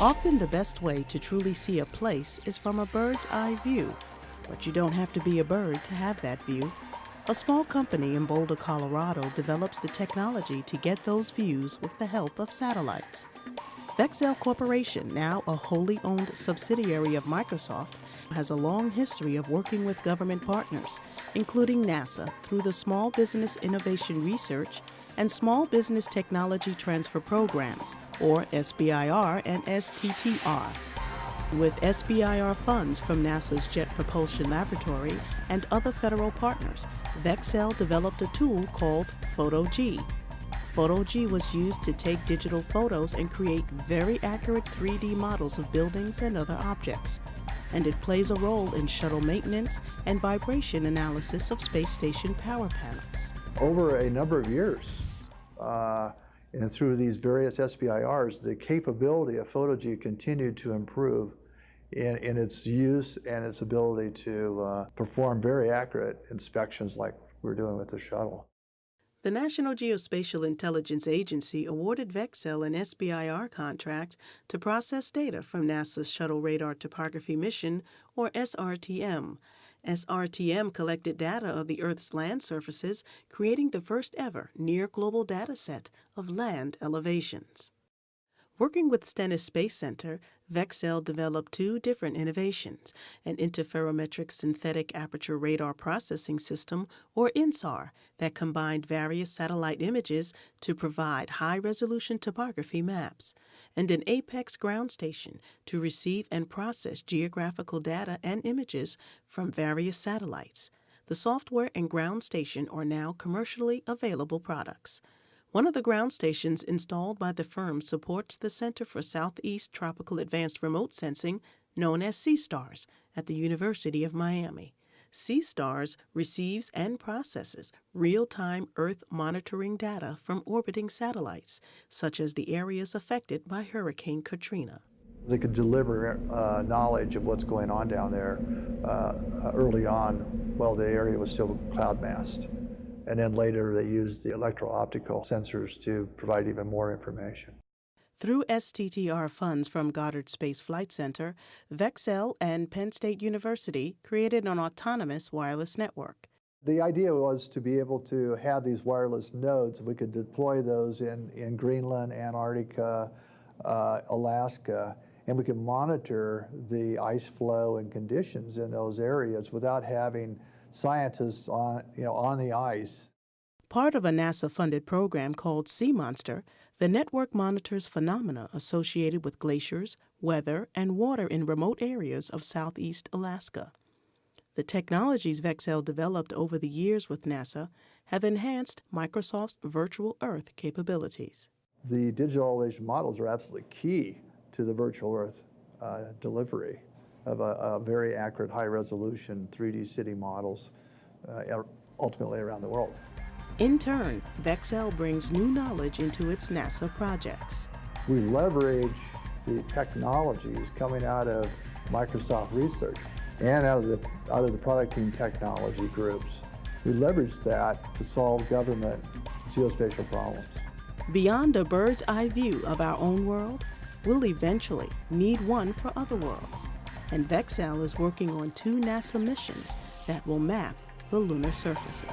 Often the best way to truly see a place is from a bird's eye view, but you don't have to be a bird to have that view. A small company in Boulder, Colorado develops the technology to get those views with the help of satellites. Vexcel Corporation, now a wholly owned subsidiary of Microsoft, has a long history of working with government partners, including NASA through the Small Business Innovation Research and Small Business Technology Transfer Programs, or SBIR and STTR. With SBIR funds from NASA's Jet Propulsion Laboratory and other federal partners, Vexcel developed a tool called Photo-G. Photo-G was used to take digital photos and create very accurate 3D models of buildings and other objects. And it plays a role in shuttle maintenance and vibration analysis of space station power panels. Over a number of years, and through these various SBIRs, the capability of Photo-G continued to improve in its use and its ability to perform very accurate inspections like we're doing with the shuttle. The National Geospatial-Intelligence Agency awarded Vexcel an SBIR contract to process data from NASA's Shuttle Radar Topography Mission, or SRTM. SRTM collected data of the Earth's land surfaces, creating the first ever near-global data set of land elevations. Working with Stennis Space Center, Vexcel developed two different innovations: an interferometric synthetic aperture radar processing system, or INSAR, that combined various satellite images to provide high-resolution topography maps, and an APEX ground station to receive and process geographical data and images from various satellites. The software and ground station are now commercially available products. One of the ground stations installed by the firm supports the Center for Southeast Tropical Advanced Remote Sensing, known as CSTARS, at the University of Miami. CSTARS receives and processes real-time Earth monitoring data from orbiting satellites, such as the areas affected by Hurricane Katrina. They could deliver knowledge of what's going on down there early on while the area was still cloud massed. And then later they used the electro-optical sensors to provide even more information. Through STTR funds from Goddard Space Flight Center, Vexcel and Penn State University created an autonomous wireless network. The idea was to be able to have these wireless nodes. We could deploy those in Greenland, Antarctica, Alaska, and we could monitor the ice flow and conditions in those areas without having scientists on the ice. Part of a NASA-funded program called Sea Monster, the network monitors phenomena associated with glaciers, weather, and water in remote areas of southeast Alaska. The technologies Vexcel developed over the years with NASA have enhanced Microsoft's virtual Earth capabilities. The digital elevation models are absolutely key to the virtual Earth delivery of a very accurate, high-resolution 3D city models ultimately around the world. In turn, Vexcel brings new knowledge into its NASA projects. We leverage the technologies coming out of Microsoft Research and out of the product team technology groups. We leverage that to solve government geospatial problems. Beyond a bird's eye view of our own world, we'll eventually need one for other worlds. And Vexcel is working on two NASA missions that will map the lunar surfaces.